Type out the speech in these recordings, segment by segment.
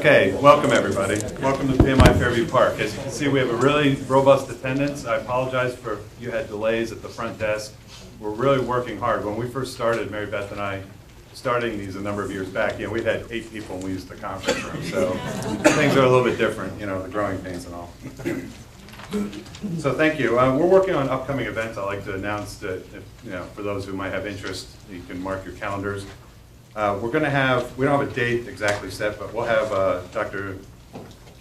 Okay, welcome everybody. Welcome to PMI Fairview Park. As you can see, we have a really robust attendance. I apologize for you had delays at the front desk. We're really working hard. When we first started, Mary Beth and I, starting these a number of years back, we had 8 people when we used the conference room. So things are a little bit different, the growing pains and all. So thank you. We're working on upcoming events. I'd like to announce that, for those who might have interest, you can mark your calendars. We're going to have, we don't have a date exactly set, but we'll have Dr.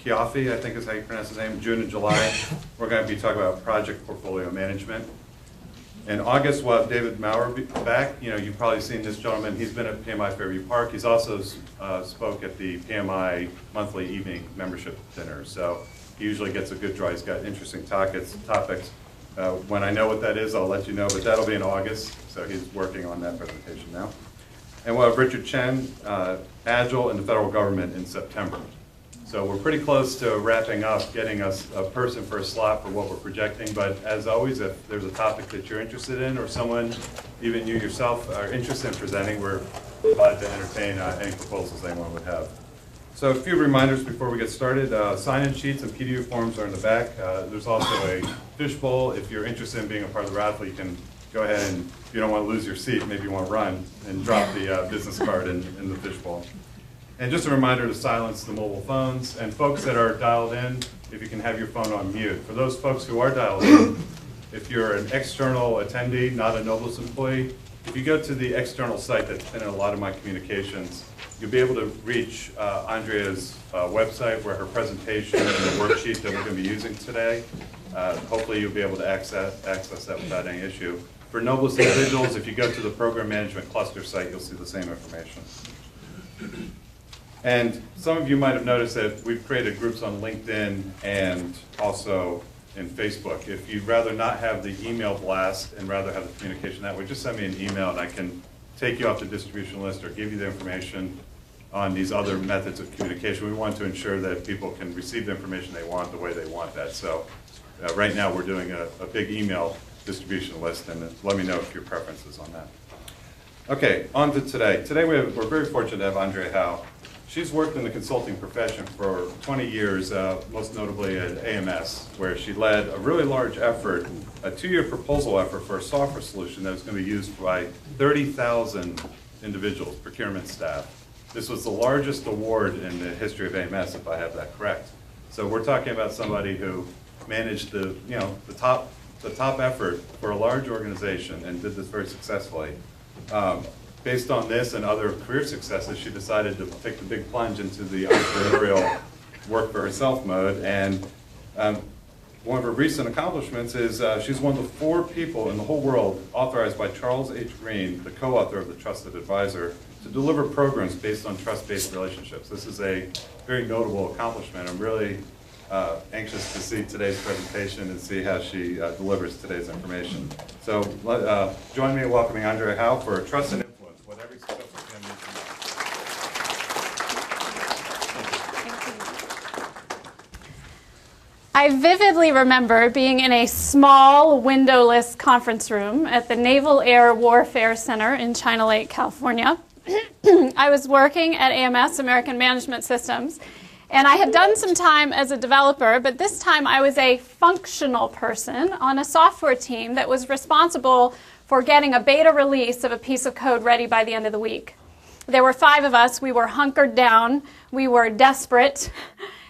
Chiaffi, I think is how you pronounce his name, June and July. We're going to be talking about project portfolio management. In August, we'll have David Maurer back. You've probably seen this gentleman. He's been at PMI Fairview Park. He's also spoke at the PMI monthly evening membership dinner. So he usually gets a good draw. He's got interesting topics. When I know what that is, I'll let you know, but that'll be in August. So he's working on that presentation now. And we'll have Richard Chen, Agile and the federal government in September. So we're pretty close to wrapping up, getting us a person for a slot for what we're projecting. But as always, if there's a topic that you're interested in or someone, even you yourself, are interested in presenting, we're glad to entertain any proposals anyone would have. So a few reminders before we get started. Sign-in sheets and PDF forms are in the back. There's also a fishbowl. If you're interested in being a part of the raffle, you can go ahead and, if you don't want to lose your seat, maybe you want to run and drop the business card in the fishbowl. And just a reminder to silence the mobile phones. And folks that are dialed in, if you can have your phone on mute. For those folks who are dialed in, if you're an external attendee, not a Nobles employee, if you go to the external site that's been in a lot of my communications, you'll be able to reach Andrea's website where her presentation and the worksheet that we're going to be using today, hopefully you'll be able to access that without any issue. For Nobles individuals, if you go to the Program Management Cluster site, you'll see the same information. And some of you might have noticed that we've created groups on LinkedIn and also in Facebook. If you'd rather not have the email blast and rather have the communication that way, just send me an email and I can take you off the distribution list or give you the information on these other methods of communication. We want to ensure that people can receive the information they want the way they want that. So right now we're doing a big email distribution list, and let me know if your preference is on that. Okay, on to today. Today we're very fortunate to have Andrea Howe. She's worked in the consulting profession for 20 years, most notably at AMS, where she led a really large effort, a 2-year proposal effort for a software solution that was going to be used by 30,000 individuals, procurement staff. This was the largest award in the history of AMS, if I have that correct. So we're talking about somebody who managed the top effort for a large organization and did this very successfully. Based on this and other career successes, she decided to take the big plunge into the entrepreneurial work for herself mode. And one of her recent accomplishments is she's one of the 4 people in the whole world authorized by Charles H. Green, the co-author of the Trusted Advisor, to deliver programs based on trust-based relationships. This is a very notable accomplishment. I'm really anxious to see today's presentation and see how she delivers today's information. So join me in welcoming Andrea Howe for Trust and Influence, what every successful family needs. I vividly remember being in a small, windowless conference room at the Naval Air Warfare Center in China Lake, California. I was working at AMS, American Management Systems, and I had done some time as a developer, but this time I was a functional person on a software team that was responsible for getting a beta release of a piece of code ready by the end of the week. There were 5 of us. We were hunkered down. We were desperate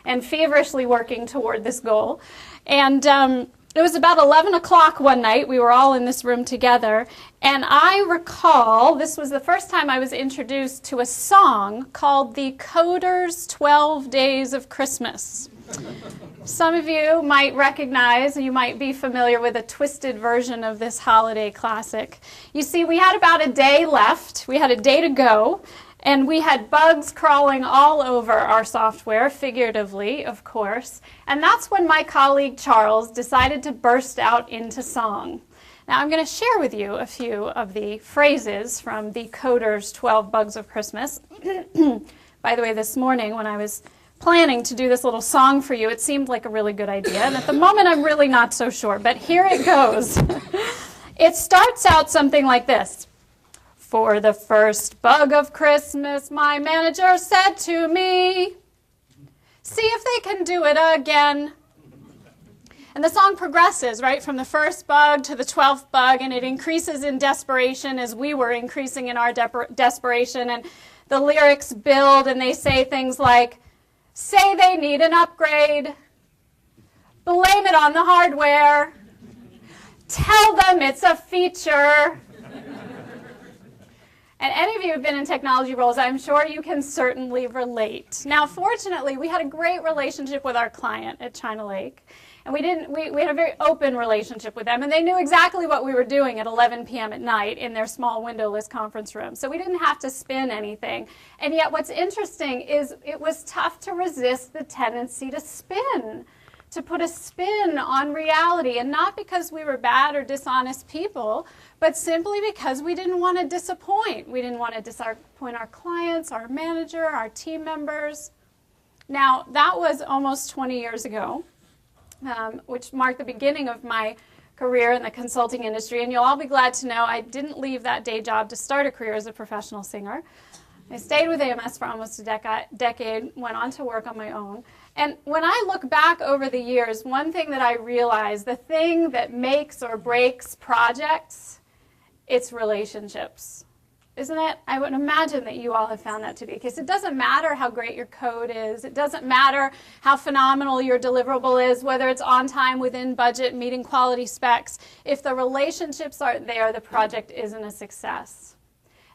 and feverishly working toward this goal. And it was about 11 o'clock one night. We were all in this room together. And I recall this was the first time I was introduced to a song called The Coder's 12 Days of Christmas. Some of you might recognize, you might be familiar with a twisted version of this holiday classic. You see, we had about a day left. We had a day to go. And we had bugs crawling all over our software, figuratively, of course. And that's when my colleague Charles decided to burst out into song. Now I'm going to share with you a few of the phrases from the Coder's 12 Bugs of Christmas. By the way, this morning when I was planning to do this little song for you, it seemed like a really good idea. And at the moment I'm really not so sure, but here it goes. It starts out something like this. For the first bug of Christmas, my manager said to me, See if they can do it again. And the song progresses, right, from the first bug to the 12th bug, and it increases in desperation as we were increasing in our desperation. And the lyrics build, and they say things like, say they need an upgrade, blame it on the hardware, tell them it's a feature. And any of you who've been in technology roles, I'm sure you can certainly relate. Now, fortunately, we had a great relationship with our client at China Lake. And we had a very open relationship with them, and they knew exactly what we were doing at 11 p.m. at night in their small windowless conference room. So we didn't have to spin anything. And yet what's interesting is it was tough to resist the tendency to spin, to put a spin on reality, and not because we were bad or dishonest people, but simply because we didn't want to disappoint. We didn't want to disappoint our clients, our manager, our team members. Now, that was almost 20 years ago. Which marked the beginning of my career in the consulting industry. And you'll all be glad to know I didn't leave that day job to start a career as a professional singer. I stayed with AMS for almost a decade, went on to work on my own. And when I look back over the years, one thing that I realized, the thing that makes or breaks projects, it's relationships. Isn't it? I would imagine that you all have found that to be the case. It doesn't matter how great your code is. It doesn't matter how phenomenal your deliverable is, whether it's on time, within budget, meeting quality specs. If the relationships aren't there, the project isn't a success.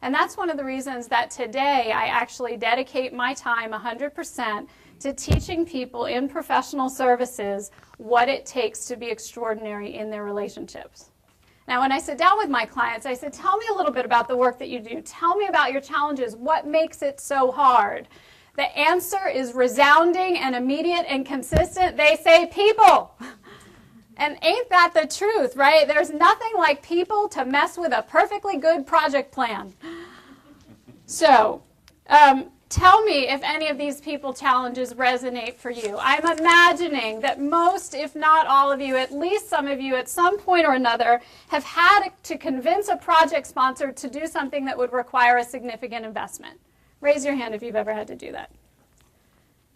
And that's one of the reasons that today I actually dedicate my time 100% to teaching people in professional services what it takes to be extraordinary in their relationships. Now, when I sit down with my clients, I say, tell me a little bit about the work that you do. Tell me about your challenges. What makes it so hard? The answer is resounding and immediate and consistent. They say, people. And ain't that the truth, right? There's nothing like people to mess with a perfectly good project plan. So, tell me if any of these people challenges resonate for you. I'm imagining that most, if not all of you, at least some of you at some point or another, have had to convince a project sponsor to do something that would require a significant investment. Raise your hand if you've ever had to do that.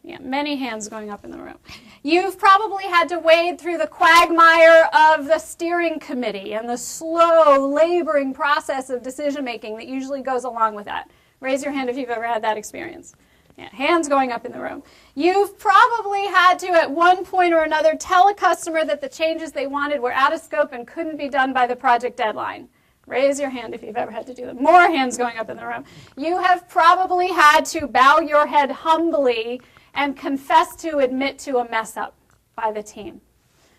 Yeah, many hands going up in the room. You've probably had to wade through the quagmire of the steering committee and the slow, laboring process of decision-making that usually goes along with that. Raise your hand if you've ever had that experience. Yeah, hands going up in the room. You've probably had to, at one point or another, tell a customer that the changes they wanted were out of scope and couldn't be done by the project deadline. Raise your hand if you've ever had to do that. More hands going up in the room. You have probably had to bow your head humbly and confess to, admit to a mess up by the team.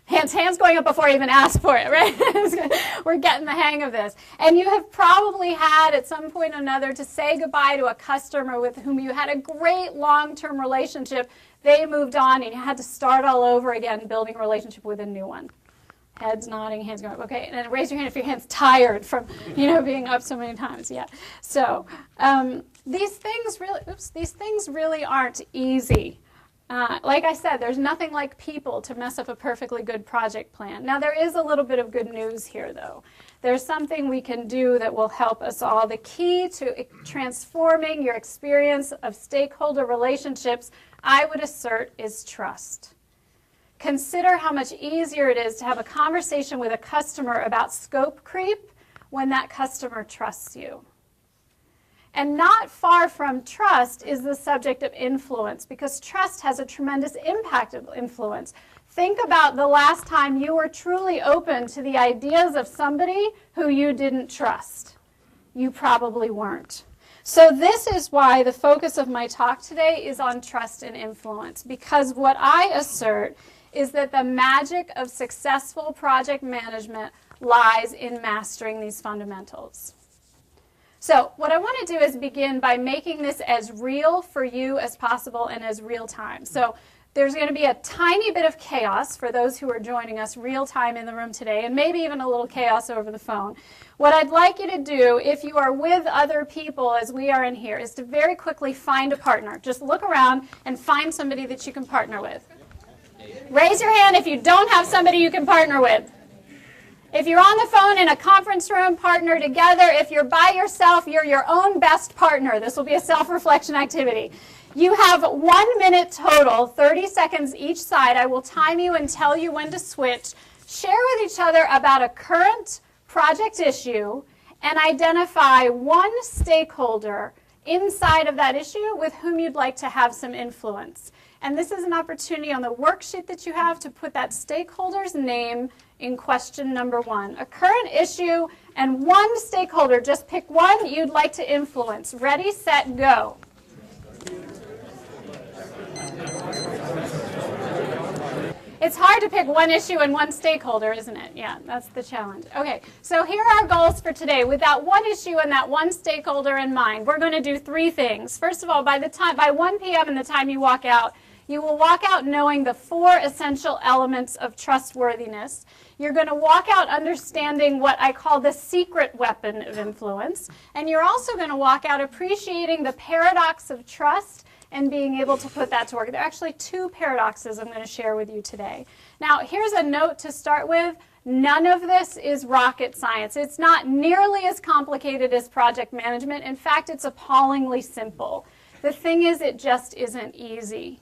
Hands going up before I even ask for it, right? We're getting the hang of this. And you have probably had, at some point or another, to say goodbye to a customer with whom you had a great long-term relationship. They moved on, and you had to start all over again, building a relationship with a new one. Heads nodding, hands going up. Okay, and then raise your hand if your hand's tired from, being up so many times. Yeah. So these things really aren't easy. Like I said, there's nothing like people to mess up a perfectly good project plan. Now, there is a little bit of good news here, though. There's something we can do that will help us all. The key to transforming your experience of stakeholder relationships, I would assert, is trust. Consider how much easier it is to have a conversation with a customer about scope creep when that customer trusts you. And not far from trust is the subject of influence, because trust has a tremendous impact of influence. Think about the last time you were truly open to the ideas of somebody who you didn't trust. You probably weren't. So this is why the focus of my talk today is on trust and influence, because what I assert is that the magic of successful project management lies in mastering these fundamentals. So what I want to do is begin by making this as real for you as possible and as real time. So there's going to be a tiny bit of chaos for those who are joining us real time in the room today, and maybe even a little chaos over the phone. What I'd like you to do, if you are with other people as we are in here, is to very quickly find a partner. Just look around and find somebody that you can partner with. Raise your hand if you don't have somebody you can partner with. If you're on the phone in a conference room, partner together. If you're by yourself, you're your own best partner. This will be a self-reflection activity. You have 1 minute total, 30 seconds each side. I will time you and tell you when to switch. Share with each other about a current project issue and identify one stakeholder inside of that issue with whom you'd like to have some influence. And this is an opportunity on the worksheet that you have to put that stakeholder's name in question number 1. A current issue and one stakeholder. Just pick one you'd like to influence. Ready, set, go. It's hard to pick one issue and one stakeholder, isn't it? Yeah, that's the challenge. Okay, so here are our goals for today. With that one issue and that one stakeholder in mind, we're going to do 3 things. First of all, by 1 p.m. and the time you walk out, you will walk out knowing the 4 essential elements of trustworthiness. You're going to walk out understanding what I call the secret weapon of influence. And you're also going to walk out appreciating the paradox of trust and being able to put that to work. There are actually 2 paradoxes I'm going to share with you today. Now, here's a note to start with. None of this is rocket science. It's not nearly as complicated as project management. In fact, it's appallingly simple. The thing is, it just isn't easy.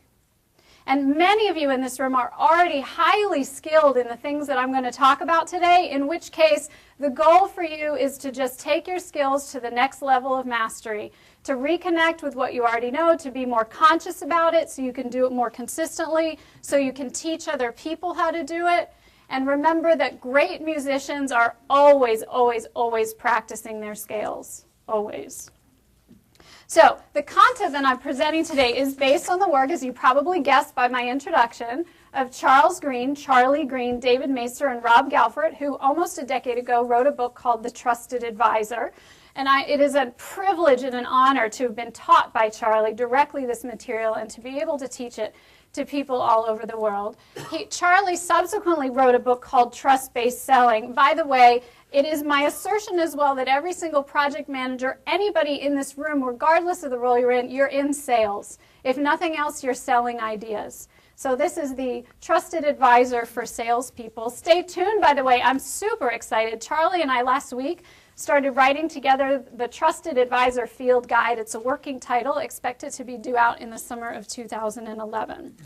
And many of you in this room are already highly skilled in the things that I'm going to talk about today, in which case the goal for you is to just take your skills to the next level of mastery, to reconnect with what you already know, to be more conscious about it so you can do it more consistently, so you can teach other people how to do it. And remember that great musicians are always, always, always practicing their scales. Always. So the content that I'm presenting today is based on the work, as you probably guessed by my introduction, of Charles Green, Charlie Green, David Macer, and Rob Galford, who almost a decade ago wrote a book called The Trusted Advisor. And it is a privilege and an honor to have been taught by Charlie directly this material and to be able to teach it to people all over the world. Charlie subsequently wrote a book called Trust-Based Selling. By the way, it is my assertion as well that every single project manager, anybody in this room, regardless of the role you're in sales. If nothing else, you're selling ideas. So this is the trusted advisor for salespeople. Stay tuned, by the way. I'm super excited. Charlie and I last week started writing together the Trusted Advisor Field Guide. It's a working title, expected to be due out in the summer of 2011.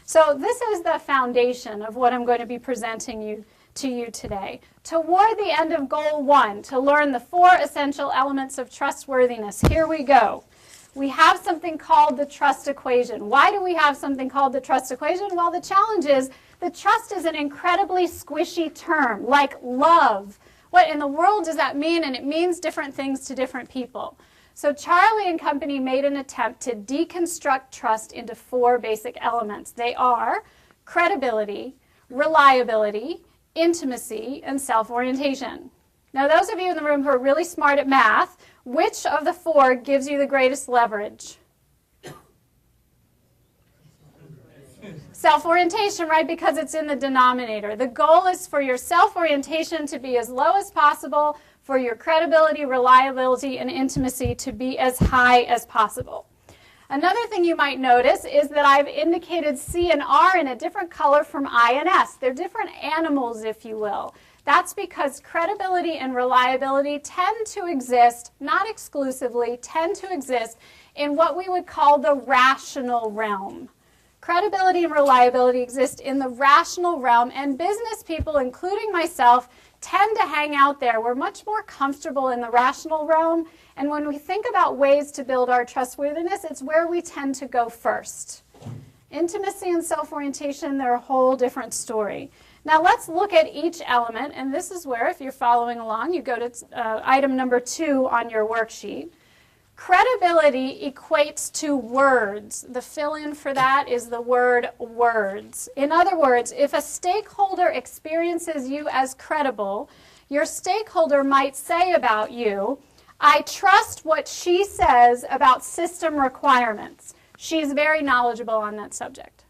So this is the foundation of what I'm going to be presenting to you today. Toward the end of Goal 1, to learn the 4 essential elements of trustworthiness. Here we go. We have something called the trust equation. Why do we have something called the trust equation? Well, the challenge is that trust is an incredibly squishy term, like love. What in the world does that mean? And it means different things to different people. So Charlie and company made an attempt to deconstruct trust into 4 basic elements. They are credibility, reliability, intimacy, and self-orientation. Now, those of you in the room who are really smart at math, which of the 4 gives you the greatest leverage? Self-orientation, right? Because it's in the denominator. The goal is for your self-orientation to be as low as possible, for your credibility, reliability, and intimacy to be as high as possible. Another thing you might notice is that I've indicated C and R in a different color from I and S. They're different animals, if you will. That's because credibility and reliability tend to exist, not exclusively, tend to exist in what we would call the rational realm. Credibility and reliability exist in the rational realm, and business people, including myself, tend to hang out there. We're much more comfortable in the rational realm, and when we think about ways to build our trustworthiness, it's where we tend to go first. Intimacy and self-orientation, they're a whole different story. Now let's look at each element, and this is where, if you're following along, you go to item number 2 on your worksheet. Credibility equates to words. The fill-in for that is the word words. In other words, if a stakeholder experiences you as credible, your stakeholder might say about you, I trust what she says about system requirements. She's very knowledgeable on that subject.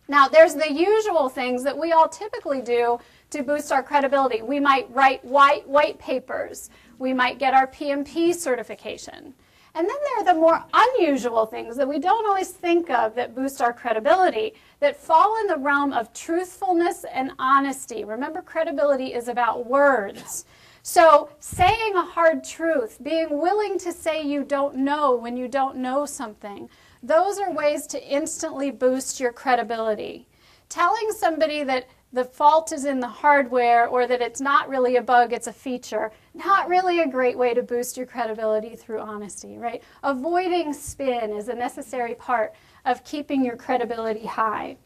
Now, there's the usual things that we all typically do to boost our credibility. We might write white papers. We might get our PMP certification. And then there are the more unusual things that we don't always think of that boost our credibility, that fall in the realm of truthfulness and honesty. Remember, credibility is about words. So saying a hard truth, being willing to say you don't know when you don't know something, Those are ways to instantly boost your credibility. Telling somebody that the fault is in the hardware or that it's not really a bug, it's a feature, not really a great way to boost your credibility through honesty, right? Avoiding spin is a necessary part of keeping your credibility high.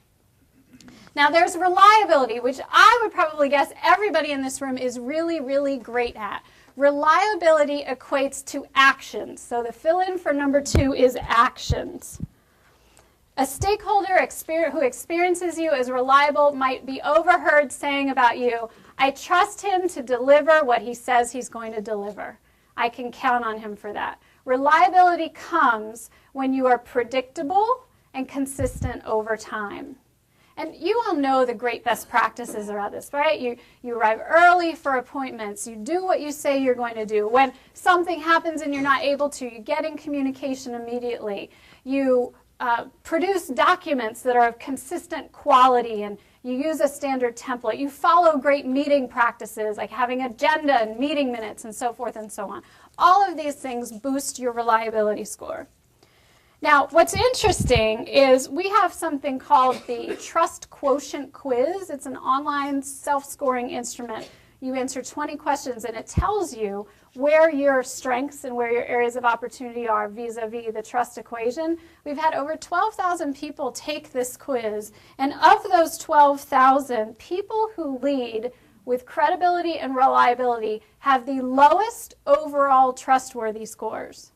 Now there's reliability, which I would probably guess everybody in this room is really, really great at. Reliability equates to actions. So the fill-in for number 2 is actions. A stakeholder who experiences you as reliable might be overheard saying about you, I trust him to deliver what he says he's going to deliver. I can count on him for that. Reliability comes when you are predictable and consistent over time. And you all know the great best practices around this, right? You arrive early for appointments. You do what you say you're going to do. When something happens and you're not able to, you get in communication immediately. You produce documents that are of consistent quality, and you use a standard template. You follow great meeting practices like having agenda and meeting minutes and so forth and so on. All of these things boost your reliability score. Now, what's interesting is we have something called the Trust Quotient Quiz. It's an online self-scoring instrument. You answer 20 questions and it tells you where your strengths and where your areas of opportunity are vis-a-vis the trust equation. We've had over 12,000 people take this quiz, and of those 12,000, people who lead with credibility and reliability have the lowest overall trustworthy scores.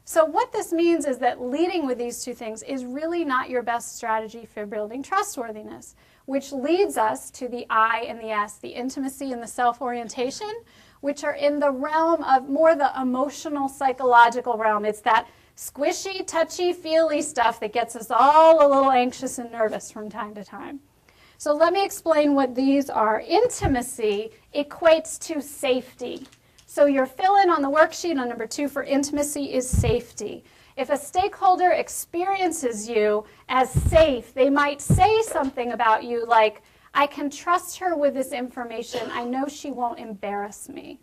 So what this means is that leading with these two things is really not your best strategy for building trustworthiness, which leads us to the I and the S, the intimacy and the self-orientation, which are in the realm of more the emotional, psychological realm. It's that squishy, touchy, feely stuff that gets us all a little anxious and nervous from time to time. So let me explain what these are. Intimacy equates to safety. So your fill-in on the worksheet on number 2 for intimacy is safety. If a stakeholder experiences you as safe, they might say something about you like, I can trust her with this information. I know she won't embarrass me.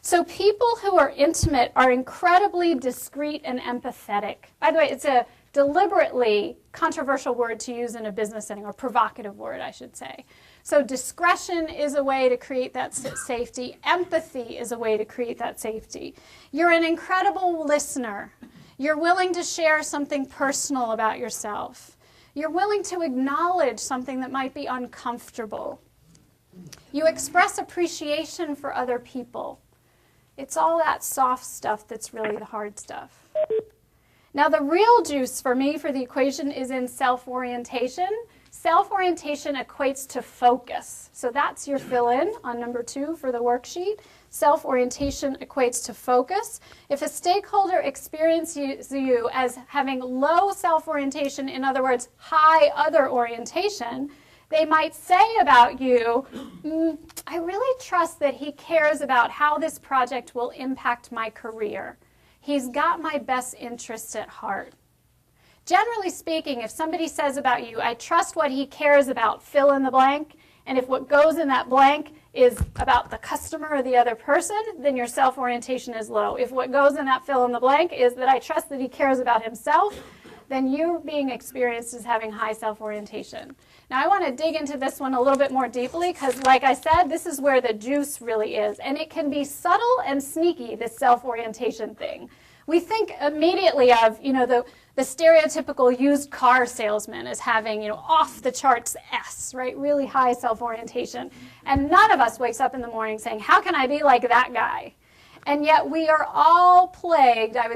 So people who are intimate are incredibly discreet and empathetic. By the way, it's a deliberately controversial word to use in a business setting, or provocative word, I should say. So discretion is a way to create that safety. Empathy is a way to create that safety. You're an incredible listener. You're willing to share something personal about yourself. You're willing to acknowledge something that might be uncomfortable. You express appreciation for other people. It's all that soft stuff that's really the hard stuff. Now the real juice for me for the equation is in self-orientation. Self-orientation equates to focus. So that's your fill-in on number 2 for the worksheet. Self-orientation equates to focus. If a stakeholder experiences you as having low self-orientation, in other words, high other orientation, they might say about you, I really trust that he cares about how this project will impact my career. He's got my best interests at heart. Generally speaking, if somebody says about you, I trust what he cares about, fill in the blank, and if what goes in that blank is about the customer or the other person, then your self-orientation is low. If what goes in that fill in the blank is that I trust that he cares about himself, then you're being experienced as having high self-orientation. Now I want to dig into this one a little bit more deeply because, like I said, this is where the juice really is. And it can be subtle and sneaky, this self-orientation thing. We think immediately of, the stereotypical used car salesman as having, off the charts S, right? Really high self-orientation. And none of us wakes up in the morning saying, how can I be like that guy? And yet we are all plagued, I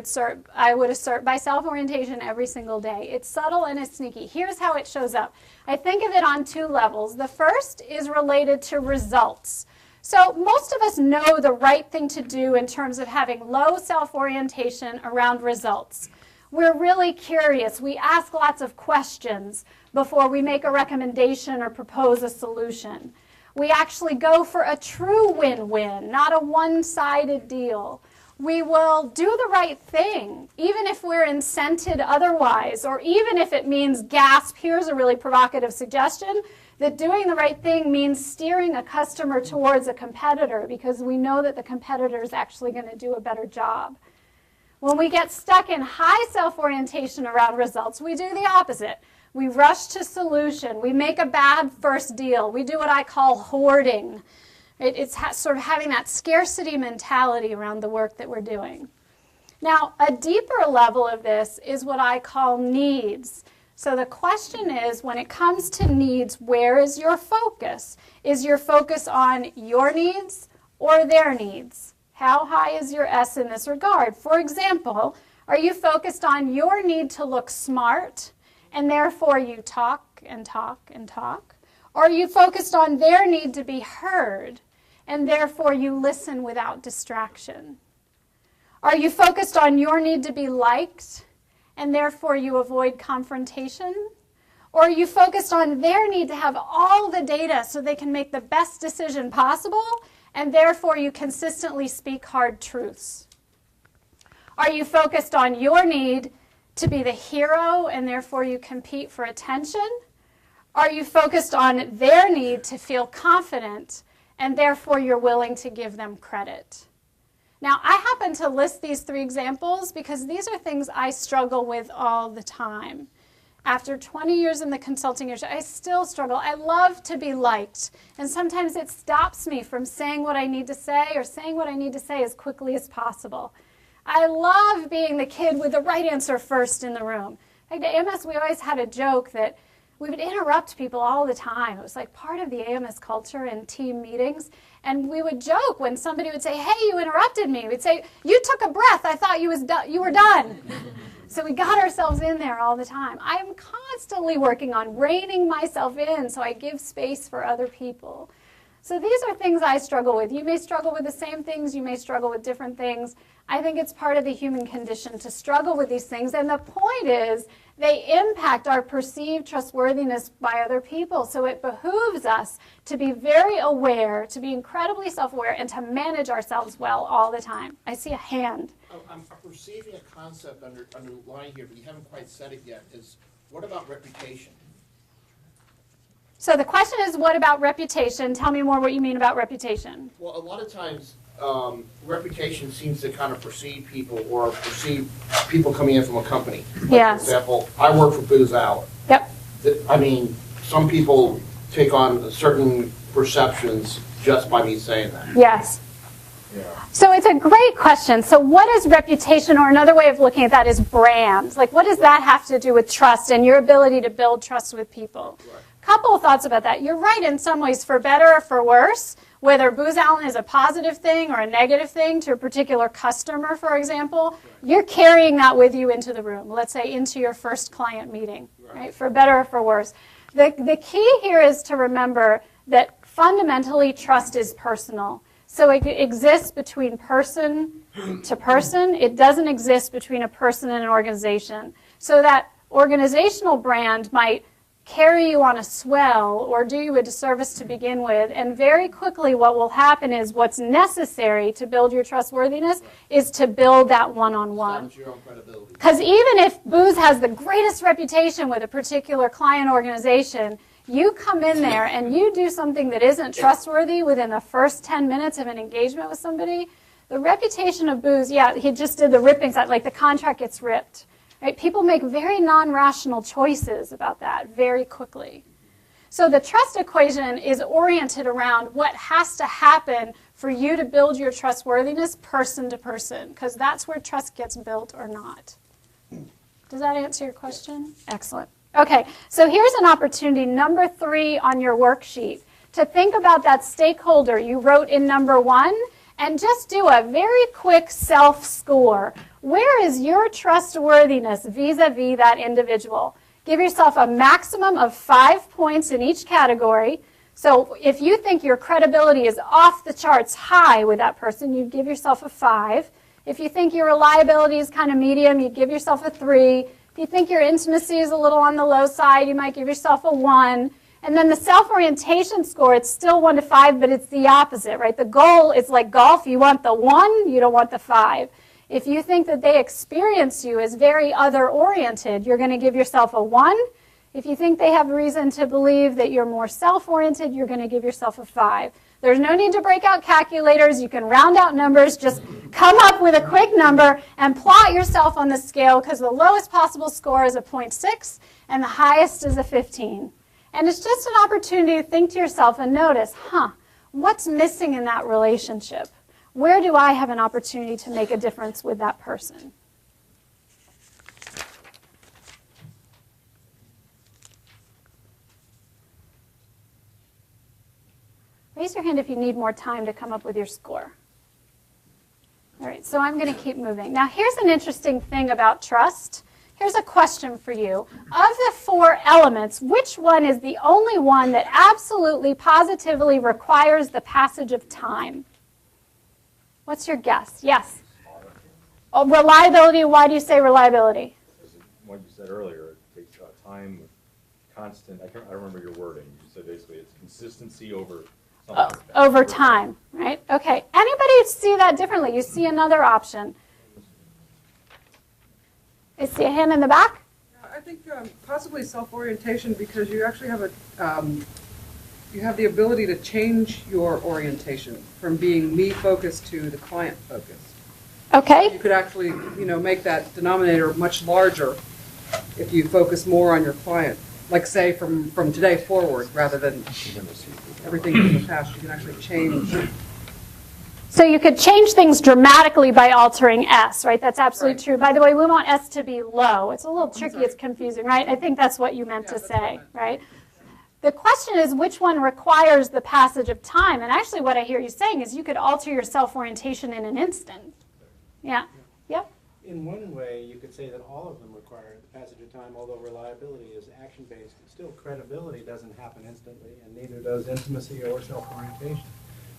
would assert, by self-orientation every single day. It's subtle and it's sneaky. Here's how it shows up. I think of it on 2 levels. The first is related to results. So most of us know the right thing to do in terms of having low self-orientation around results. We're really curious. We ask lots of questions before we make a recommendation or propose a solution. We actually go for a true win-win, not a one-sided deal. We will do the right thing, even if we're incented otherwise, or even if it means gasp, here's a really provocative suggestion, that doing the right thing means steering a customer towards a competitor because we know that the competitor is actually going to do a better job. When we get stuck in high self-orientation around results, we do the opposite. We rush to solution. We make a bad first deal. We do what I call hoarding. It's sort of having that scarcity mentality around the work that we're doing. Now, a deeper level of this is what I call needs. So the question is, when it comes to needs, where is your focus? Is your focus on your needs or their needs? How high is your S in this regard? For example, are you focused on your need to look smart, and therefore you talk and talk and talk? Or are you focused on their need to be heard, and therefore you listen without distraction? Are you focused on your need to be liked, and therefore you avoid confrontation? Or are you focused on their need to have all the data so they can make the best decision possible, and therefore you consistently speak hard truths? Are you focused on your need to be the hero, and therefore you compete for attention? Are you focused on their need to feel confident, and therefore you're willing to give them credit? Now, I happen to list these 3 examples because these are things I struggle with all the time. After 20 years in the consulting industry, I still struggle. I love to be liked, and sometimes it stops me from saying what I need to say or saying what I need to say as quickly as possible. I love being the kid with the right answer first in the room. Like at AMS, we always had a joke that we would interrupt people all the time. It was like part of the AMS culture in team meetings. And we would joke when somebody would say, hey, you interrupted me. We'd say, you took a breath. I thought you were done. So we got ourselves in there all the time. I'm constantly working on reining myself in so I give space for other people. So these are things I struggle with. You may struggle with the same things. You may struggle with different things. I think it's part of the human condition to struggle with these things. And the point is, they impact our perceived trustworthiness by other people. So it behooves us to be very aware, to be incredibly self-aware, and to manage ourselves well all the time. I see a hand. I'm perceiving a concept underlying here, but you haven't quite said it yet, is what about reputation? So the question is, what about reputation? Tell me more what you mean about reputation. Well, a lot of times, reputation seems to kind of perceive people or perceive people coming in from a company. Like, Yes. For example, I work for Booz Allen. Yep. I mean, some people take on certain perceptions just by me saying that. Yes. Yeah. So it's a great question. So what is reputation, or another way of looking at that is brand? Like, what does that have to do with trust and your ability to build trust with people? Right. Couple of thoughts about that. You're right in some ways, for better or for worse, whether Booz Allen is a positive thing or a negative thing to a particular customer, for example, you're carrying that with you into the room, let's say into your first client meeting, right? For better or for worse. The key here is to remember that fundamentally trust is personal. So it exists between person to person. It doesn't exist between a person and an organization. So that organizational brand might carry you on a swell or do you a disservice to begin with, and very quickly what will happen is what's necessary to build your trustworthiness is to build that one-on-one. Establish your own credibility. Because even if Booz has the greatest reputation with a particular client organization, you come in there and you do something that isn't trustworthy within the first 10 minutes of an engagement with somebody, the reputation of Booz, yeah, he just did the ripping side, like the contract gets ripped. Right? People make very non-rational choices about that very quickly. So the trust equation is oriented around what has to happen for you to build your trustworthiness person to person, because that's where trust gets built or not. Does that answer your question? Excellent. Okay, so here's an opportunity, number 3 on your worksheet, to think about that stakeholder you wrote in number 1 and just do a very quick self-score. Where is your trustworthiness vis-a-vis that individual? Give yourself a maximum of 5 points in each category. So if you think your credibility is off the charts high with that person, you'd give yourself a 5. If you think your reliability is kind of medium, you'd give yourself a 3. If you think your intimacy is a little on the low side, you might give yourself a 1. And then the self-orientation score, it's still 1 to 5, but it's the opposite, right? The goal is like golf. You want the 1, you don't want the 5. If you think that they experience you as very other-oriented, you're going to give yourself a 1. If you think they have reason to believe that you're more self-oriented, you're going to give yourself a 5. There's no need to break out calculators. You can round out numbers. Just come up with a quick number and plot yourself on the scale, because the lowest possible score is a 0.6 and the highest is a 15. And it's just an opportunity to think to yourself and notice, what's missing in that relationship? Where do I have an opportunity to make a difference with that person? Raise your hand if you need more time to come up with your score. All right, so I'm going to keep moving. Now, here's an interesting thing about trust. Here's a question for you. Of the 4 elements, which one is the only one that absolutely, positively requires the passage of time? What's your guess? Yes? Oh, reliability. Why do you say reliability? What you said earlier, it takes time, constant, I don't remember your wording. You said basically it's consistency over something like that. Over time, right? Okay. Anybody see that differently? You see another option. I see a hand in the back. I think possibly self-orientation, because you actually have you have the ability to change your orientation from being me-focused to the client-focused. Okay. You could actually, make that denominator much larger if you focus more on your client. Like, say, from today forward, rather than everything from the past, you can actually change. So you could change things dramatically by altering S, right? That's absolutely true. By the way, we want S to be low. It's a little tricky. It's confusing, right? I think that's what you meant to say, right? The question is, which one requires the passage of time? And actually what I hear you saying is you could alter your self-orientation in an instant. Yeah. Yep. In one way, you could say that all of them require the passage of time, although reliability is action-based. Still, credibility doesn't happen instantly, and neither does intimacy or self-orientation.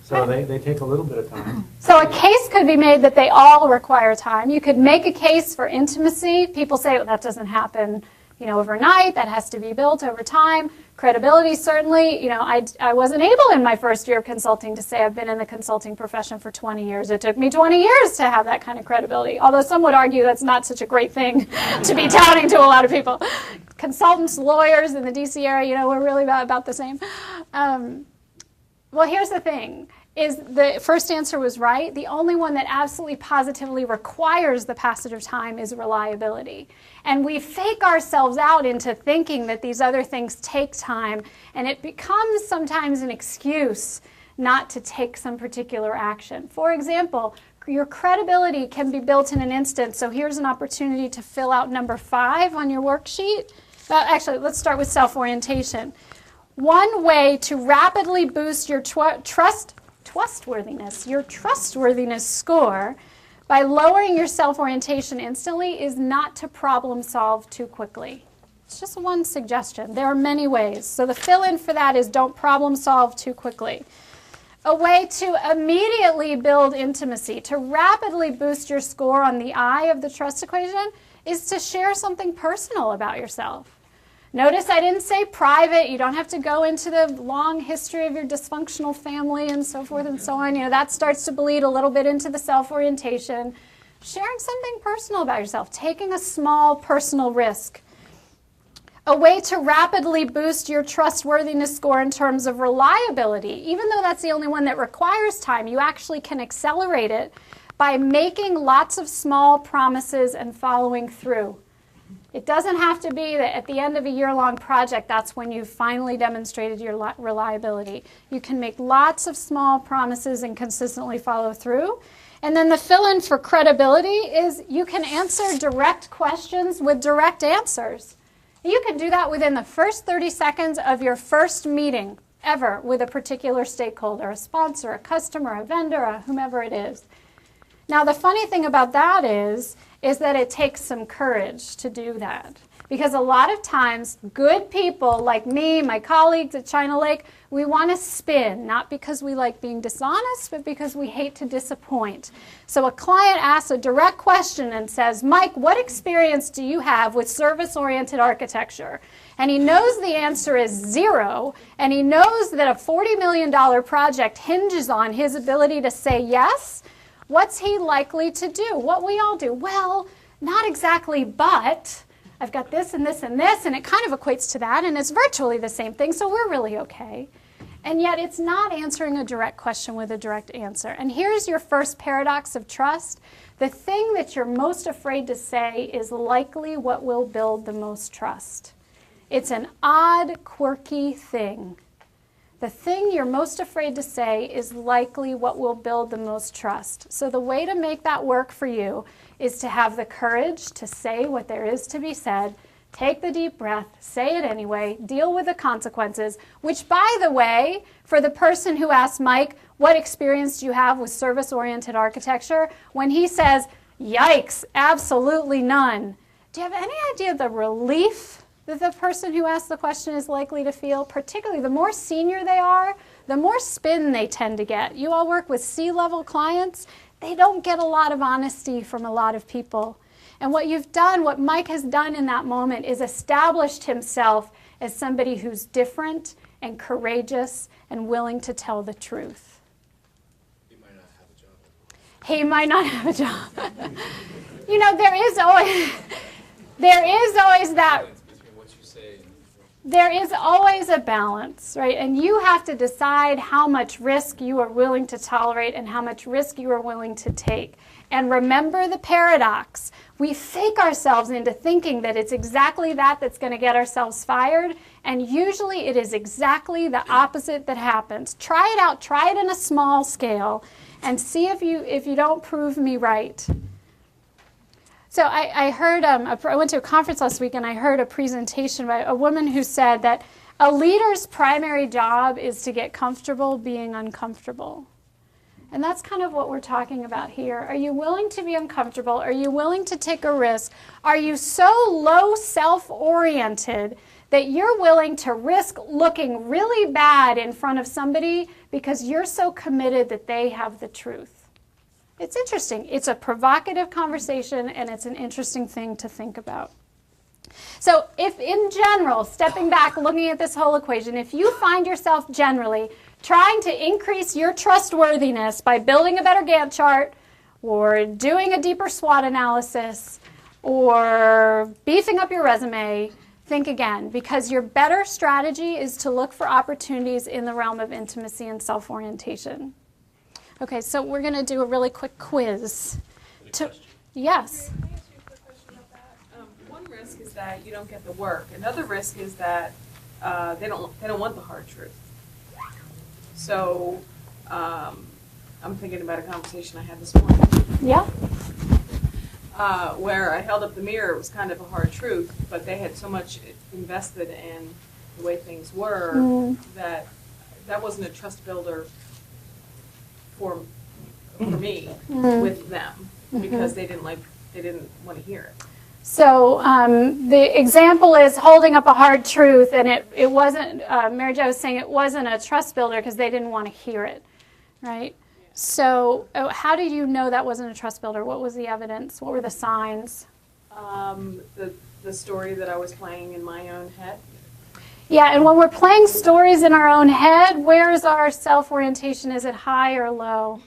So they take a little bit of time. So a case could be made that they all require time. You could make a case for intimacy. People say, well, that doesn't happen, overnight. That has to be built over time. Credibility, certainly. I wasn't able in my first year of consulting to say I've been in the consulting profession for 20 years. It took me 20 years to have that kind of credibility. Although some would argue that's not such a great thing to be touting to a lot of people. Consultants, lawyers in the DC area, we're really about the same. Well, here's the thing, is the first answer was right. The only one that absolutely positively requires the passage of time is reliability. And we fake ourselves out into thinking that these other things take time, and it becomes sometimes an excuse not to take some particular action. For example, your credibility can be built in an instant. So here's an opportunity to fill out number 5 on your worksheet. Actually, let's start with self-orientation. One way to rapidly boost your trustworthiness score by lowering your self-orientation instantly is not to problem solve too quickly. It's just one suggestion. There are many ways. So the fill-in for that is don't problem solve too quickly. A way to immediately build intimacy, to rapidly boost your score on the I of the trust equation, is to share something personal about yourself. Notice I didn't say private. You don't have to go into the long history of your dysfunctional family and so forth and so on. That starts to bleed a little bit into the self-orientation. Sharing something personal about yourself, taking a small personal risk. A way to rapidly boost your trustworthiness score in terms of reliability. Even though that's the only one that requires time, you actually can accelerate it by making lots of small promises and following through. It doesn't have to be that at the end of a year-long project, that's when you've finally demonstrated your reliability. You can make lots of small promises and consistently follow through. And then the fill-in for credibility is you can answer direct questions with direct answers. You can do that within the first 30 seconds of your first meeting ever with a particular stakeholder, a sponsor, a customer, a vendor, or whomever it is. Now, the funny thing about that is that it takes some courage to do that. Because a lot of times, good people like me, my colleagues at China Lake, we want to spin, not because we like being dishonest, but because we hate to disappoint. So a client asks a direct question and says, Mike, what experience do you have with service-oriented architecture? And he knows the answer is 0, and he knows that a $40 million project hinges on his ability to say yes. What's he likely to do? What we all do? Well, not exactly, but I've got this and this and this, and it kind of equates to that, and it's virtually the same thing, so we're really okay. And yet it's not answering a direct question with a direct answer. And here's your first paradox of trust. The thing that you're most afraid to say is likely what will build the most trust. It's an odd, quirky thing. The thing you're most afraid to say is likely what will build the most trust. So the way to make that work for you is to have the courage to say what there is to be said, take the deep breath, say it anyway, deal with the consequences, which, by the way, for the person who asked Mike, what experience do you have with service-oriented architecture? When he says, yikes, absolutely none, do you have any idea of the relief that the person who asked the question is likely to feel? Particularly the more senior they are, the more spin they tend to get. You all work with C-level clients. They don't get a lot of honesty from a lot of people. And what you've done, what Mike has done in that moment, is established himself as somebody who's different and courageous and willing to tell the truth. He might not have a job. He might not have a job. You know, there is always that. There is always a balance, right? And you have to decide how much risk you are willing to tolerate and how much risk you are willing to take. And remember the paradox. We fake ourselves into thinking that it's exactly that that's going to get ourselves fired, and usually it is exactly the opposite that happens. Try it out. Try it in a small scale and see if you don't prove me right. So I heard, I went to a conference last week and I heard a presentation by a woman who said that a leader's primary job is to get comfortable being uncomfortable. And that's kind of what we're talking about here. Are you willing to be uncomfortable? Are you willing to take a risk? Are you so low self-oriented that you're willing to risk looking really bad in front of somebody because you're so committed that they have the truth? It's interesting. It's a provocative conversation, and it's an interesting thing to think about. So if in general, stepping back, looking at this whole equation, if you find yourself generally trying to increase your trustworthiness by building a better Gantt chart or doing a deeper SWOT analysis or beefing up your resume, think again, because your better strategy is to look for opportunities in the realm of intimacy and self-orientation. Okay, so we're going to do a really quick quiz. Yes? Can I ask you a quick question about that? One risk is that you don't get the work. Another risk is that they don't want the hard truth. So I'm thinking about a conversation I had this morning. Yeah? Where I held up the mirror. It was kind of a hard truth, but they had so much invested in the way things were that wasn't a trust builder for me with them because they didn't want to hear it. So the example is holding up a hard truth, and it wasn't, Mary Jo was saying it wasn't a trust builder because they didn't want to hear it, right? Yeah. So how did you know that wasn't a trust builder? What was the evidence? What were the signs? The story that I was playing in my own head. Yeah, and when we're playing stories in our own head, where is our self-orientation? Is it high or low?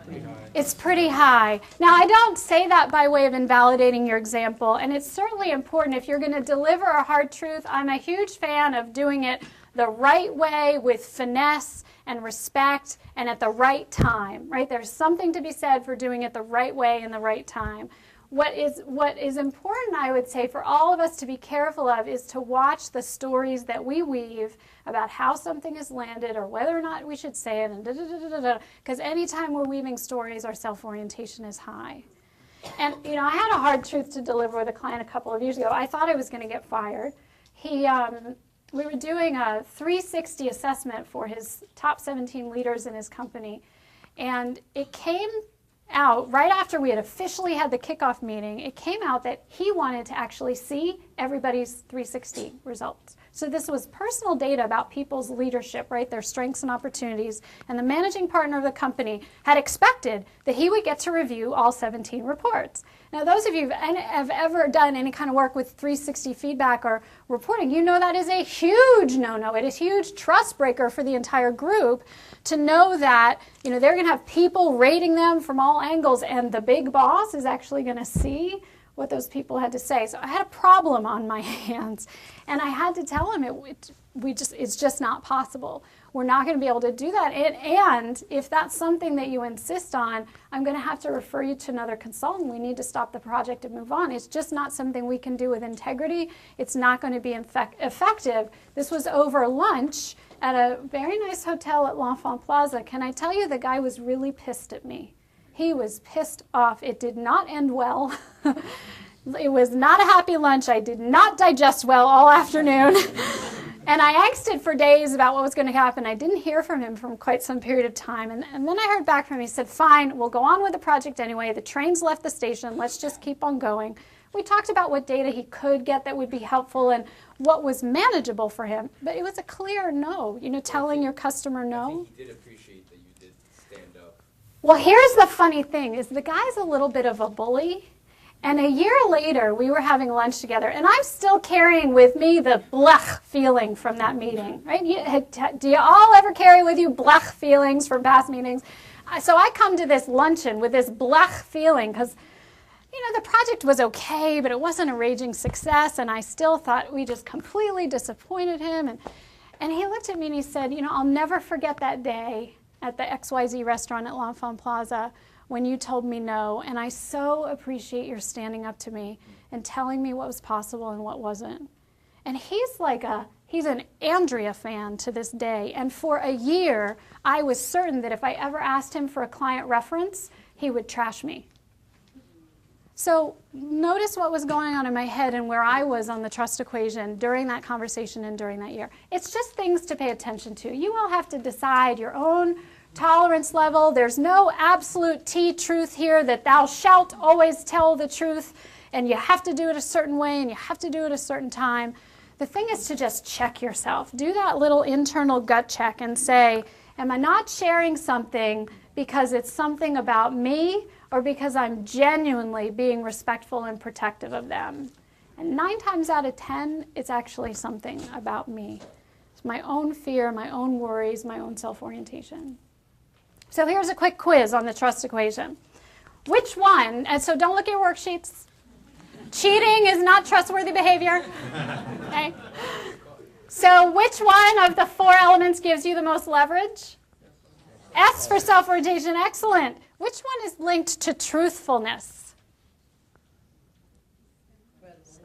Pretty high. It's pretty high. Now, I don't say that by way of invalidating your example, and it's certainly important if you're going to deliver a hard truth. I'm a huge fan of doing it the right way with finesse and respect and at the right time, right? There's something to be said for doing it the right way and the right time. What is important, I would say, for all of us to be careful of is to watch the stories that we weave about how something has landed or whether or not we should say it, and because anytime we're weaving stories, our self-orientation is high. And, you know, I had a hard truth to deliver with a client a couple of years ago. I thought I was going to get fired. We were doing a 360 assessment for his top 17 leaders in his company, and it came out right after we had officially had the kickoff meeting. It came out that he wanted to actually see everybody's 360 results. So this was personal data about people's leadership, right, their strengths and opportunities, and the managing partner of the company had expected that he would get to review all 17 reports. Now, those of you who have ever done any kind of work with 360 feedback or reporting, you know that is a huge no-no. It is a huge trust breaker for the entire group to know that, you know, they're going to have people rating them from all angles, and the big boss is actually going to see what those people had to say. So I had a problem on my hands, and I had to tell him it's just not possible. We're not going to be able to do that. And if that's something that you insist on, I'm going to have to refer you to another consultant. We need to stop the project and move on. It's just not something we can do with integrity. It's not going to be effective. This was over lunch at a very nice hotel at L'Enfant Plaza. Can I tell you, the guy was really pissed at me. He was pissed off. It did not end well. It was not a happy lunch. I did not digest well all afternoon. And I angsted for days about what was going to happen. I didn't hear from him for quite some period of time. And then I heard back from him. He said, fine, we'll go on with the project anyway. The train's left the station. Let's just keep on going. We talked about what data he could get that would be helpful and what was manageable for him. But it was a clear no, telling your customer no. I think he did appreciate that you did stand up. Well, here's the funny thing, is the guy's a little bit of a bully. And a year later, we were having lunch together, and I'm still carrying with me the blech feeling from that meeting, right? Do you all ever carry with you blech feelings from past meetings? So I come to this luncheon with this blech feeling because, the project was okay, but it wasn't a raging success, and I still thought we just completely disappointed him. And he looked at me and he said, I'll never forget that day at the XYZ restaurant at L'Enfant Plaza when you told me no, and I so appreciate your standing up to me and telling me what was possible and what wasn't. And he's an Andrea fan to this day, and for a year, I was certain that if I ever asked him for a client reference, he would trash me. So notice what was going on in my head and where I was on the trust equation during that conversation and during that year. It's just things to pay attention to. You all have to decide your own tolerance level. There's no absolute truth here that thou shalt always tell the truth, and you have to do it a certain way, and you have to do it a certain time. The thing is to just check yourself. Do that little internal gut check and say, am I not sharing something because it's something about me or because I'm genuinely being respectful and protective of them? And 9 times out of 10, it's actually something about me. It's my own fear, my own worries, my own self-orientation. So here's a quick quiz on the trust equation. Which one, and so don't look at your worksheets. Cheating is not trustworthy behavior. Okay? So which one of the 4 elements gives you the most leverage? S for self-orientation, excellent. Which one is linked to truthfulness?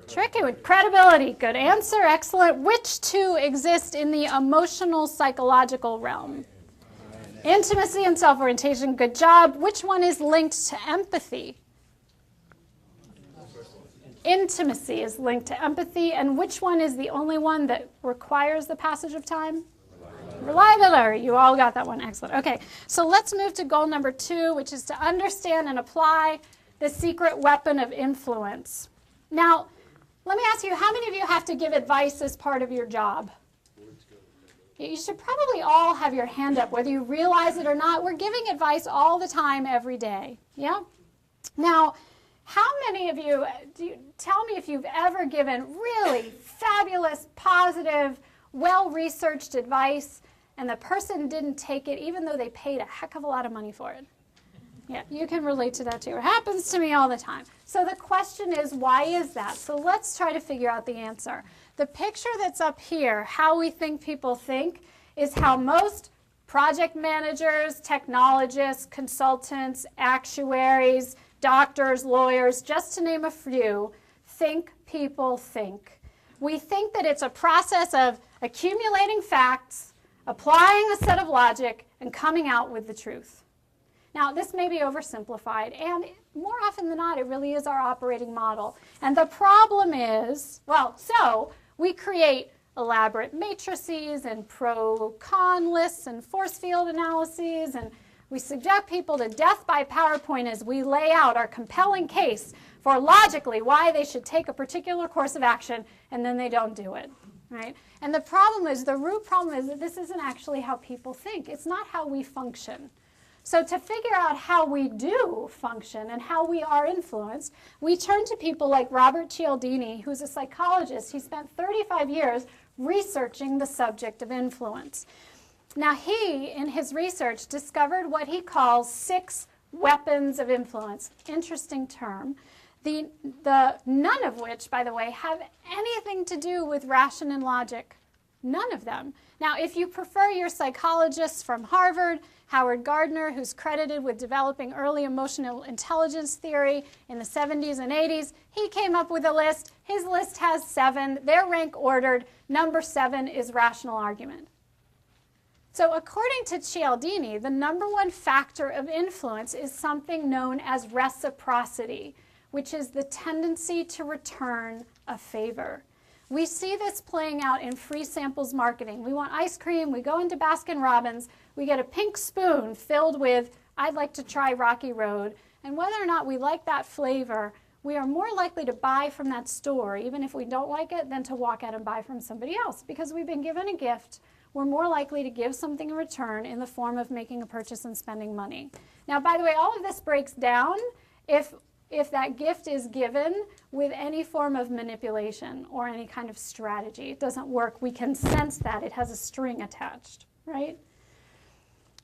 Tricky with credibility, good answer, excellent. Which 2 exist in the emotional psychological realm? Intimacy and self-orientation, good job. Which one is linked to empathy? Intimacy is linked to empathy. And which one is the only one that requires the passage of time? Reliability. You all got that one. Excellent. Okay, so let's move to goal number 2, which is to understand and apply the secret weapon of influence. Now, let me ask you, how many of you have to give advice as part of your job? You should probably all have your hand up, whether you realize it or not. We're giving advice all the time, every day. Yeah? Now, how many of you, tell me if you've ever given really fabulous, positive, well-researched advice, and the person didn't take it, even though they paid a heck of a lot of money for it? Yeah, you can relate to that too. It happens to me all the time. So the question is, why is that? So let's try to figure out the answer. The picture that's up here, how we think people think, is how most project managers, technologists, consultants, actuaries, doctors, lawyers, just to name a few, think people think. We think that it's a process of accumulating facts, applying a set of logic, and coming out with the truth. Now, this may be oversimplified, and more often than not, it really is our operating model. And the problem is, so we create elaborate matrices and pro-con lists and force field analyses, and we subject people to death by PowerPoint as we lay out our compelling case for logically why they should take a particular course of action, and then they don't do it, right? And the problem is, the root problem is that this isn't actually how people think. It's not how we function. So to figure out how we do function and how we are influenced, we turn to people like Robert Cialdini, who's a psychologist. He spent 35 years researching the subject of influence. Now he, in his research, discovered what he calls 6 weapons of influence. Interesting term. None of which, by the way, have anything to do with ration and logic. None of them. Now, if you prefer your psychologists from Harvard, Howard Gardner, who's credited with developing early emotional intelligence theory in the 70s and 80s, he came up with a list. His list has 7. They're rank ordered. Number 7 is rational argument. So according to Cialdini, the number one factor of influence is something known as reciprocity, which is the tendency to return a favor. We see this playing out in free samples marketing. We want ice cream, we go into Baskin-Robbins, we get a pink spoon filled with, I'd like to try Rocky Road, and whether or not we like that flavor, we are more likely to buy from that store, even if we don't like it, than to walk out and buy from somebody else. Because we've been given a gift, we're more likely to give something in return in the form of making a purchase and spending money. Now, by the way, all of this breaks down if that gift is given with any form of manipulation or any kind of strategy. It doesn't work. We can sense that. It has a string attached, right?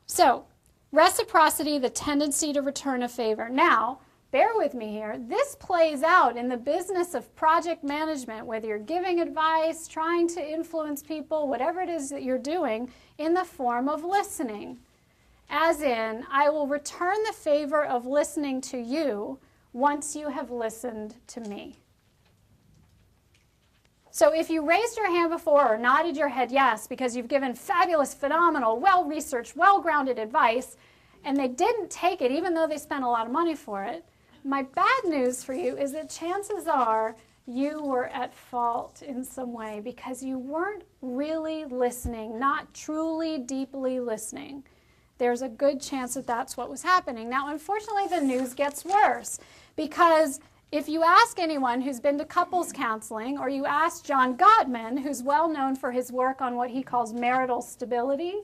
So, reciprocity, the tendency to return a favor. Now, bear with me here. This plays out in the business of project management, whether you're giving advice, trying to influence people, whatever it is that you're doing, in the form of listening. As in, I will return the favor of listening to you once you have listened to me. So if you raised your hand before or nodded your head yes because you've given fabulous, phenomenal, well-researched, well-grounded advice, and they didn't take it even though they spent a lot of money for it, my bad news for you is that chances are you were at fault in some way because you weren't really listening, not truly, deeply listening. There's a good chance that that's what was happening. Now, unfortunately, the news gets worse because if you ask anyone who's been to couples counseling or you ask John Gottman, who's well known for his work on what he calls marital stability,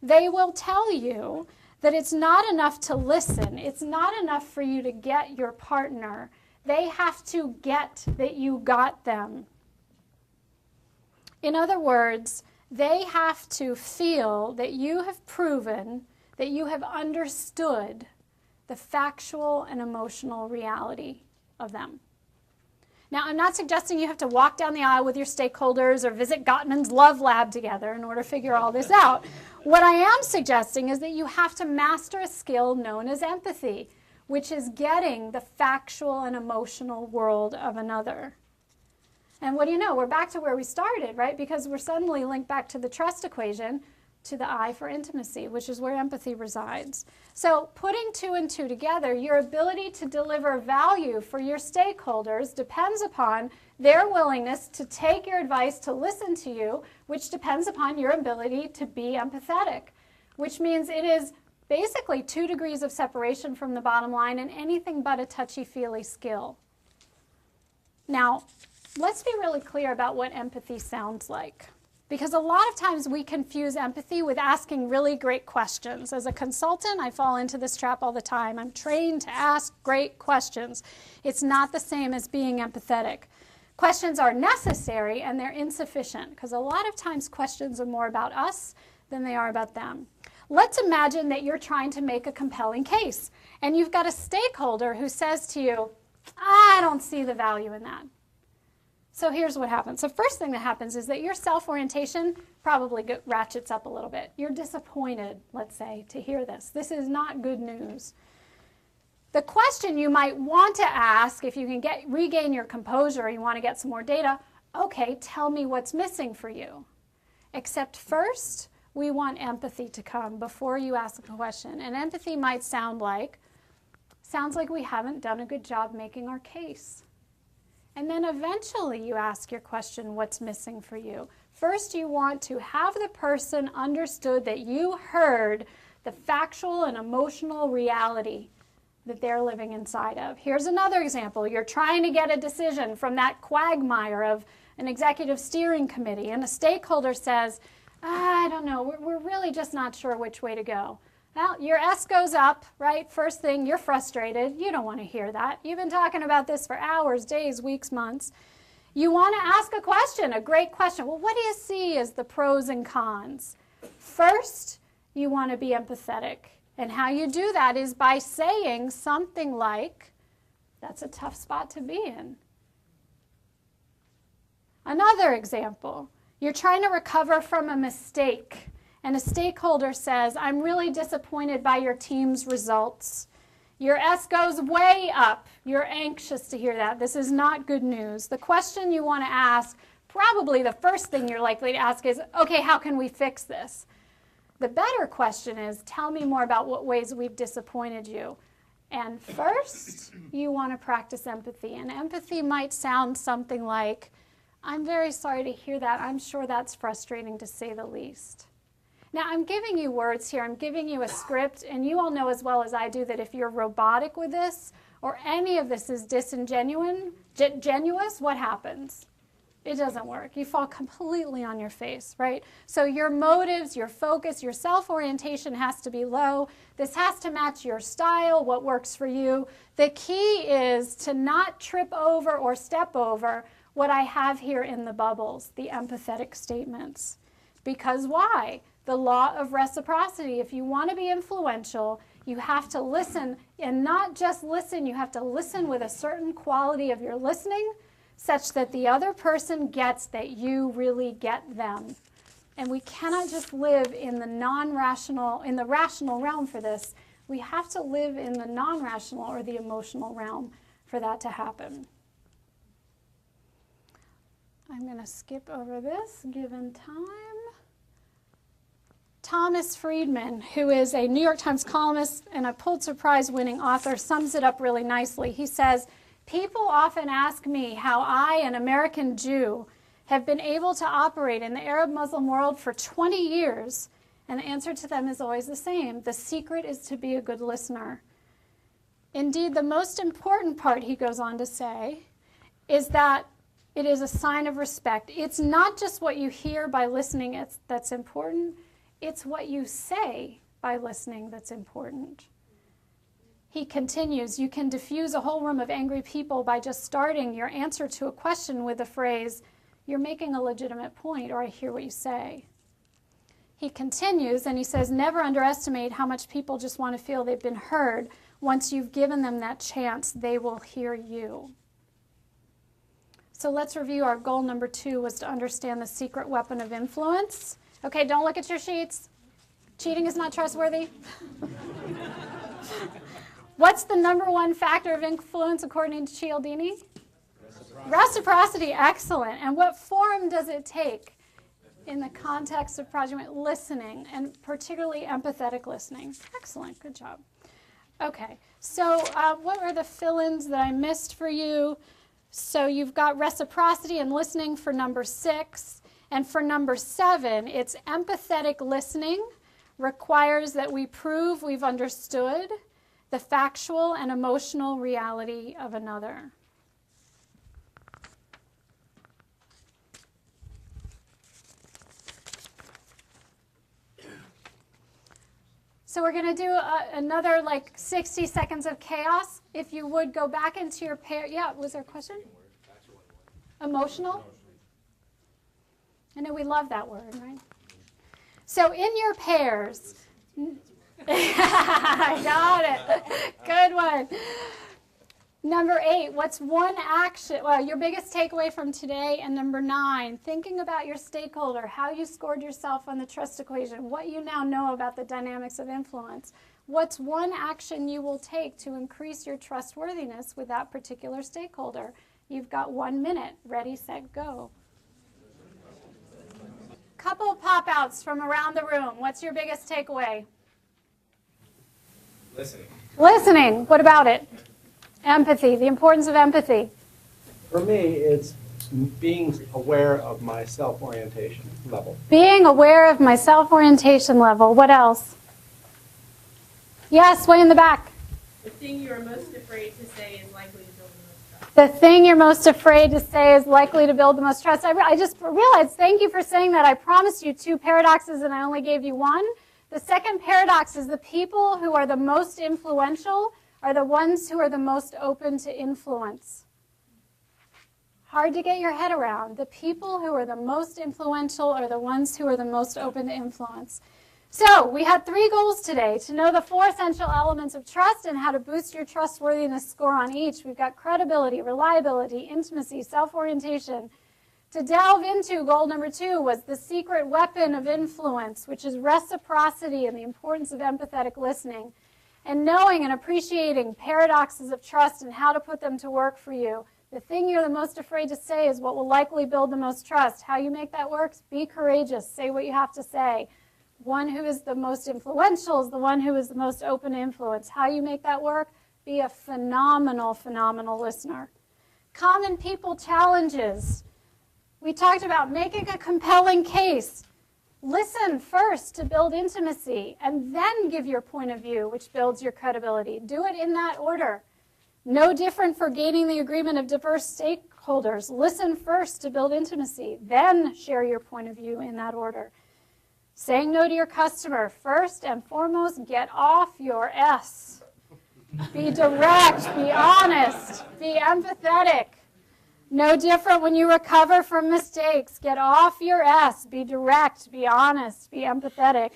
they will tell you that it's not enough to listen. It's not enough for you to get your partner. They have to get that you got them. In other words, they have to feel that you have proven that you have understood the factual and emotional reality of them. Now, I'm not suggesting you have to walk down the aisle with your stakeholders or visit Gottman's Love Lab together in order to figure all this out. What I am suggesting is that you have to master a skill known as empathy, which is getting the factual and emotional world of another. And what do you know? We're back to where we started, right? Because we're suddenly linked back to the trust equation, to the I for intimacy, which is where empathy resides. So putting 2 and 2 together, your ability to deliver value for your stakeholders depends upon their willingness to take your advice, to listen to you, which depends upon your ability to be empathetic, which means it is basically 2 degrees of separation from the bottom line and anything but a touchy-feely skill. Now, let's be really clear about what empathy sounds like. Because a lot of times we confuse empathy with asking really great questions. As a consultant, I fall into this trap all the time. I'm trained to ask great questions. It's not the same as being empathetic. Questions are necessary and they're insufficient because a lot of times questions are more about us than they are about them. Let's imagine that you're trying to make a compelling case and you've got a stakeholder who says to you, I don't see the value in that. So here's what happens. The first thing that happens is that your self-orientation probably ratchets up a little bit. You're disappointed, let's say, to hear this. This is not good news. The question you might want to ask, if you can regain your composure, you want to get some more data, okay, tell me what's missing for you. Except first, we want empathy to come before you ask the question. And empathy might sounds like we haven't done a good job making our case. And then eventually you ask your question, what's missing for you? First, you want to have the person understood that you heard the factual and emotional reality that they're living inside of. Here's another example. You're trying to get a decision from that quagmire of an executive steering committee, and a stakeholder says, I don't know, we're really just not sure which way to go. Well, your S goes up, right? First thing, you're frustrated. You don't want to hear that. You've been talking about this for hours, days, weeks, months. You want to ask a question, a great question. Well, what do you see as the pros and cons? First, you want to be empathetic. And how you do that is by saying something like, That's a tough spot to be in. Another example, you're trying to recover from a mistake, and a stakeholder says, I'm really disappointed by your team's results. Your S goes way up. You're anxious to hear that. This is not good news. The question you want to ask, probably the first thing you're likely to ask is, okay, how can we fix this? The better question is, tell me more about what ways we've disappointed you. And first, you want to practice empathy. And empathy might sound something like, I'm very sorry to hear that. I'm sure that's frustrating to say the least. Now, I'm giving you words here. I'm giving you a script, and you all know as well as I do that if you're robotic with this or any of this is disingenuous, what happens? It doesn't work. You fall completely on your face, right? So your motives, your focus, your self-orientation has to be low. This has to match your style, what works for you. The key is to not trip over or step over what I have here in the bubbles, the empathetic statements. Because why? The law of reciprocity. If you want to be influential, you have to listen, and not just listen, you have to listen with a certain quality of your listening, such that the other person gets that you really get them. And we cannot just live in the non-rational, in the rational realm for this. We have to live in the non-rational or the emotional realm for that to happen. I'm going to skip over this, given time. Thomas Friedman, who is a New York Times columnist and a Pulitzer Prize-winning author, sums it up really nicely. He says, people often ask me how I, an American Jew, have been able to operate in the Arab Muslim world for 20 years, and the answer to them is always the same. The secret is to be a good listener. Indeed, the most important part, he goes on to say, is that it is a sign of respect. It's not just what you hear by listening that's important. It's what you say by listening that's important. He continues, you can diffuse a whole room of angry people by just starting your answer to a question with the phrase, you're making a legitimate point, or I hear what you say. He continues, and he says, never underestimate how much people just want to feel they've been heard. Once you've given them that chance, they will hear you. So let's review. Our goal number 2 was to understand the secret weapon of influence. Okay, don't look at your sheets. Cheating is not trustworthy. What's the number 1 factor of influence according to Cialdini? Reciprocity, excellent. And what form does it take in the context of project listening, and particularly empathetic listening? Excellent, good job. Okay, so what were the fill-ins that I missed for you? So you've got reciprocity and listening for number 6. And for number 7, it's empathetic listening requires that we prove we've understood the factual and emotional reality of another. So we're going to do another 60 seconds of chaos. If you would go back into your pair. Yeah, was there a question? Emotional? I know we love that word, right? So in your pairs, I got it. Good one. Number 8, what's one action? Well, your biggest takeaway from today. And number 9, thinking about your stakeholder, how you scored yourself on the trust equation, what you now know about the dynamics of influence. What's one action you will take to increase your trustworthiness with that particular stakeholder? You've got 1 minute. Ready, set, go. Couple pop-outs from around the room. What's your biggest takeaway? Listening. Listening. What about it? Empathy. The importance of empathy. For me, it's being aware of my self-orientation level. Being aware of my self-orientation level. What else? Yes, way in the back. The thing you are most afraid to say is likely to build the most trust. The thing you're most afraid to say is likely to build the most trust. I just realized, thank you for saying that. I promised you 2 paradoxes and I only gave you 1. The second paradox is the people who are the most influential are the ones who are the most open to influence. Hard to get your head around. The people who are the most influential are the ones who are the most open to influence. So we had 3 goals today: to know the 4 essential elements of trust and how to boost your trustworthiness score on each. We've got credibility, reliability, intimacy, self-orientation. To delve into goal number 2 was the secret weapon of influence, which is reciprocity and the importance of empathetic listening, and knowing and appreciating paradoxes of trust and how to put them to work for you. The thing you're the most afraid to say is what will likely build the most trust. How you make that work? Be courageous. Say what you have to say. One who is the most influential is the one who is the most open to influence. How you make that work? Be a phenomenal, phenomenal listener. Common people challenges. We talked about making a compelling case. Listen first to build intimacy, and then give your point of view, which builds your credibility. Do it in that order. No different for gaining the agreement of diverse stakeholders. Listen first to build intimacy, then share your point of view in that order. Saying no to your customer. First and foremost, get off your S. Be direct, be honest, be empathetic. No different when you recover from mistakes. Get off your S. Be direct, be honest, be empathetic.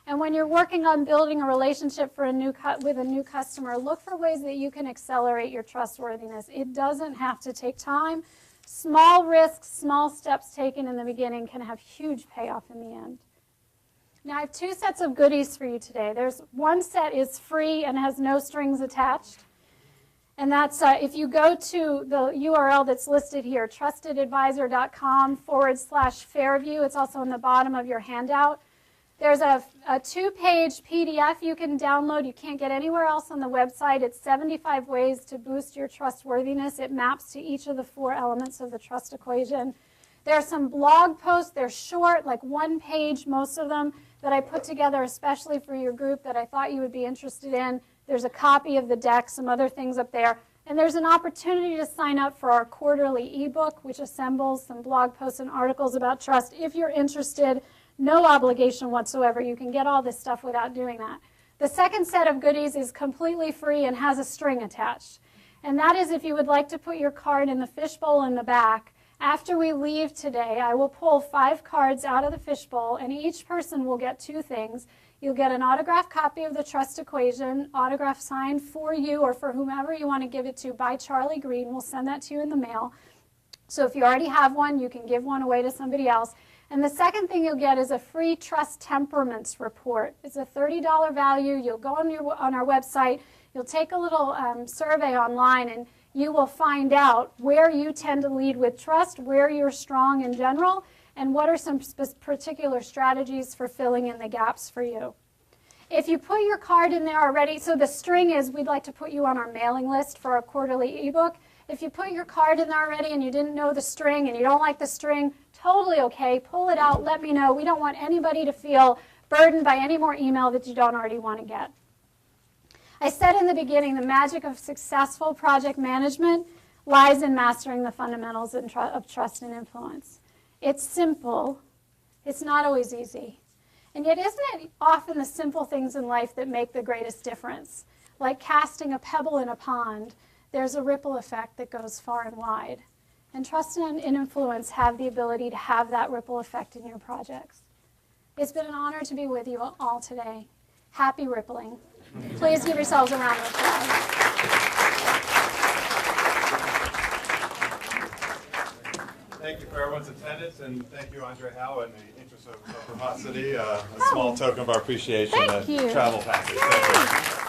And when you're working on building a relationship with a new customer, look for ways that you can accelerate your trustworthiness. It doesn't have to take time. Small risks, small steps taken in the beginning can have huge payoff in the end. Now I have 2 sets of goodies for you today. There's one set is free and has no strings attached. And that's if you go to the URL that's listed here, trustedadvisor.com/Fairview. It's also on the bottom of your handout. There's a 2-page PDF you can download. You can't get anywhere else on the website. It's 75 ways to boost your trustworthiness. It maps to each of the 4 elements of the trust equation. There are some blog posts. They're short, like 1 page, most of them, that I put together especially for your group that I thought you would be interested in. There's a copy of the deck, some other things up there. And there's an opportunity to sign up for our quarterly ebook, which assembles some blog posts and articles about trust. If you're interested, no obligation whatsoever. You can get all this stuff without doing that. The second set of goodies is completely free and has a string attached. And that is if you would like to put your card in the fishbowl in the back. After we leave today, I will pull 5 cards out of the fishbowl, and each person will get 2 things. You'll get an autographed copy of the trust equation, autograph signed for you or for whomever you want to give it to by Charlie Green. We'll send that to you in the mail. So if you already have one, you can give one away to somebody else. And the second thing you'll get is a free trust temperaments report. It's a $30 value. You'll go on our website. You'll take a little survey online, and you will find out where you tend to lead with trust, where you're strong in general, and what are some particular strategies for filling in the gaps for you. If you put your card in there already, so the string is we'd like to put you on our mailing list for our quarterly ebook. If you put your card in there already and you didn't know the string and you don't like the string, totally okay. Pull it out, let me know. We don't want anybody to feel burdened by any more email that you don't already want to get. I said in the beginning, the magic of successful project management lies in mastering the fundamentals of trust and influence. It's simple. It's not always easy. And yet, isn't it often the simple things in life that make the greatest difference? Like casting a pebble in a pond, there's a ripple effect that goes far and wide. And trust and influence have the ability to have that ripple effect in your projects. It's been an honor to be with you all today. Happy rippling. Please give yourselves a round of applause. Thank you for everyone's attendance, and thank you, Andre Howe, in the interest of reciprocity, a small token of our appreciation, Thank you. travel package. Thank you.